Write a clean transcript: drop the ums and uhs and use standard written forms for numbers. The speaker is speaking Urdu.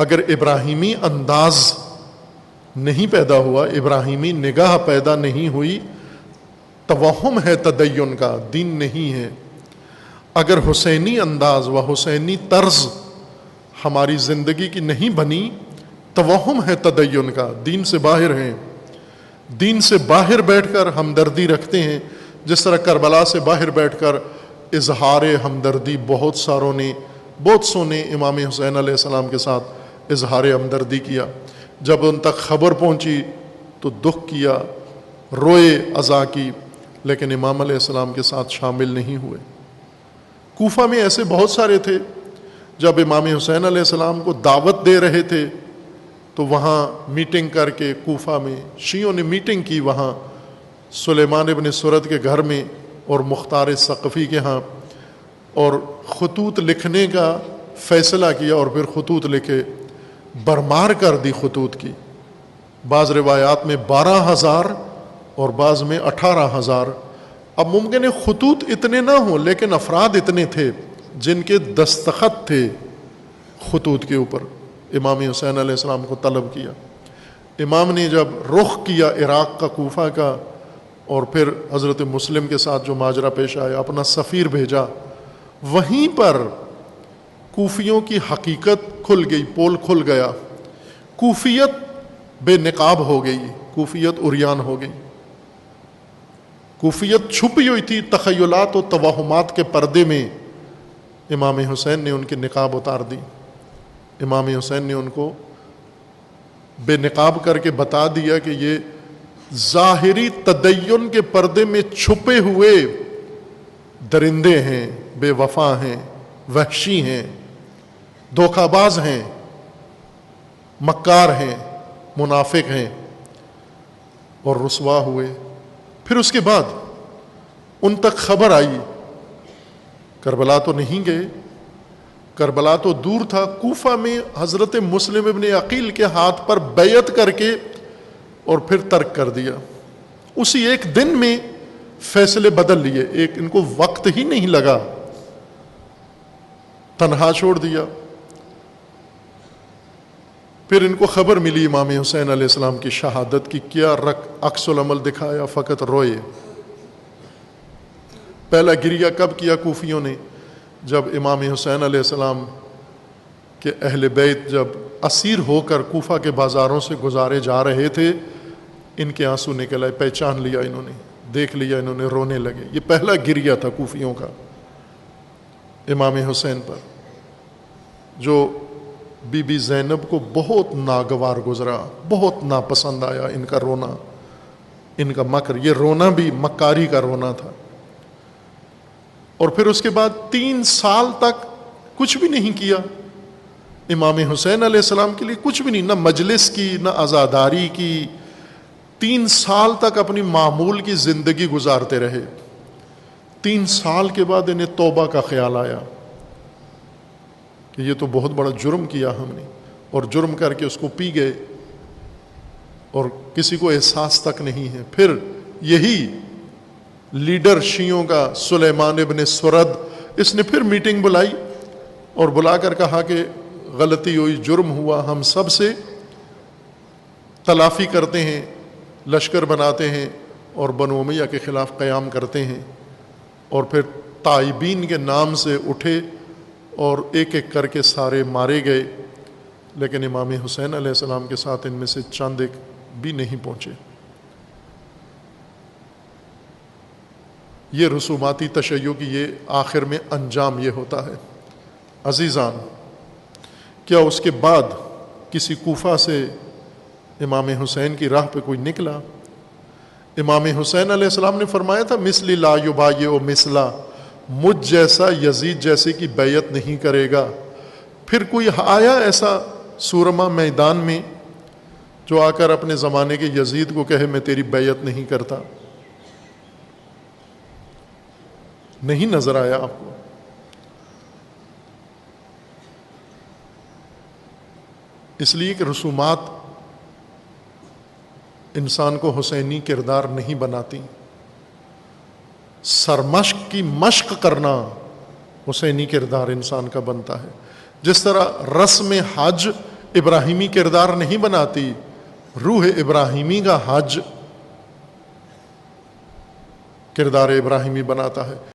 اگر ابراہیمی انداز نہیں پیدا ہوا، ابراہیمی نگاہ پیدا نہیں ہوئی، توہم ہے تدین کا، دین نہیں ہے۔ اگر حسینی انداز و حسینی طرز ہماری زندگی کی نہیں بنی، توہم ہے تدین کا، دین سے باہر ہیں۔ دین سے باہر بیٹھ کر ہمدردی رکھتے ہیں، جس طرح کربلا سے باہر بیٹھ کر اظہار ہمدردی بہت سو نے امام حسین علیہ السلام کے ساتھ اظہار ہمدردی کیا۔ جب ان تک خبر پہنچی تو دکھ کیا، روئے، عزا کی، لیکن امام علیہ السلام کے ساتھ شامل نہیں ہوئے۔ کوفہ میں ایسے بہت سارے تھے، جب امام حسین علیہ السلام کو دعوت دے رہے تھے تو وہاں میٹنگ کر کے، کوفہ میں شیعوں نے میٹنگ کی وہاں سلیمان ابن سرد کے گھر میں اور مختار ثقفی کے ہاں، اور خطوط لکھنے کا فیصلہ کیا، اور پھر خطوط لکھے، برمار کر دی خطوط کی۔ بعض روایات میں 12,000 اور بعض میں 18,000۔ اب ممکن ہے خطوط اتنے نہ ہوں، لیکن افراد اتنے تھے جن کے دستخط تھے خطوط کے اوپر۔ امام حسین علیہ السلام کو طلب کیا۔ امام نے جب رخ کیا عراق کا، کوفہ کا، اور پھر حضرت مسلم کے ساتھ جو ماجرا پیش آیا، اپنا سفیر بھیجا، وہیں پر کوفیوں کی حقیقت کھل گئی، پول کھل گیا۔ کوفیت بے نقاب ہو گئی، کوفیت عریان ہو گئی۔ کوفیت چھپی ہوئی تھی تخیلات و توہمات کے پردے میں، امام حسین نے ان کی نقاب اتار دی۔ امام حسین نے ان کو بے نقاب کر کے بتا دیا کہ یہ ظاہری تدین کے پردے میں چھپے ہوئے درندے ہیں، بے وفا ہیں، وحشی ہیں، دھوکہ باز ہیں، مکار ہیں، منافق ہیں، اور رسوا ہوئے۔ پھر اس کے بعد ان تک خبر آئی، کربلا تو نہیں گئے، کربلا تو دور تھا، کوفہ میں حضرت مسلم ابن عقیل کے ہاتھ پر بیعت کر کے اور پھر ترک کر دیا۔ اسی ایک دن میں فیصلے بدل لیے، ان کو وقت ہی نہیں لگا، تنہا چھوڑ دیا۔ پھر ان کو خبر ملی امام حسین علیہ السلام کی شہادت کی، کیا عکس العمل دکھایا، فقط روئے۔ پہلا گریہ کب کیا کوفیوں نے؟ جب امام حسین علیہ السلام کے اہل بیت جب اسیر ہو کر کوفہ کے بازاروں سے گزارے جا رہے تھے، ان کے آنسو نکل آئے، پہچان لیا انہوں نے، دیکھ لیا انہوں نے، رونے لگے۔ یہ پہلا گریہ تھا کوفیوں کا امام حسین پر، جو بی بی زینب کو بہت ناگوار گزرا، بہت ناپسند آیا ان کا رونا، ان کا مکر۔ یہ رونا بھی مکاری کا رونا تھا۔ اور پھر اس کے بعد 3 سال تک کچھ بھی نہیں کیا امام حسین علیہ السلام کے لیے، کچھ بھی نہیں، نہ مجلس کی، نہ عزاداری کی۔ 3 سال تک اپنی معمول کی زندگی گزارتے رہے۔ 3 سال کے بعد انہیں توبہ کا خیال آیا کہ یہ تو بہت بڑا جرم کیا ہم نے، اور جرم کر کے اس کو پی گئے، اور کسی کو احساس تک نہیں ہے۔ پھر یہی لیڈر شیعوں کا سلیمان ابن سرد، اس نے پھر میٹنگ بلائی اور بلا کر کہا کہ غلطی ہوئی، جرم ہوا، ہم سب سے تلافی کرتے ہیں، لشکر بناتے ہیں اور بنو امیہ کے خلاف قیام کرتے ہیں۔ اور پھر تائبین کے نام سے اٹھے اور ایک ایک کر کے سارے مارے گئے، لیکن امام حسین علیہ السلام کے ساتھ ان میں سے چند ایک بھی نہیں پہنچے۔ یہ رسوماتی تشیع کی یہ آخر میں انجام یہ ہوتا ہے۔ عزیزان، کیا اس کے بعد کسی کوفہ سے امام حسین کی راہ پہ کوئی نکلا؟ امام حسین علیہ السلام نے فرمایا تھا، مثلی لا یبایع مثلا، مجھ جیسا یزید جیسے کی بیعت نہیں کرے گا۔ پھر کوئی آیا ایسا سورما میدان میں جو آ کر اپنے زمانے کے یزید کو کہے میں تیری بیعت نہیں کرتا؟ نہیں نظر آیا آپ کو؟ اس لیے کہ رسومات انسان کو حسینی کردار نہیں بناتی، سرمشق کی مشق کرنا حسینی کردار انسان کا بنتا ہے۔ جس طرح رسم حج ابراہیمی کردار نہیں بناتی، روح ابراہیمی کا حج کردار ابراہیمی بناتا ہے۔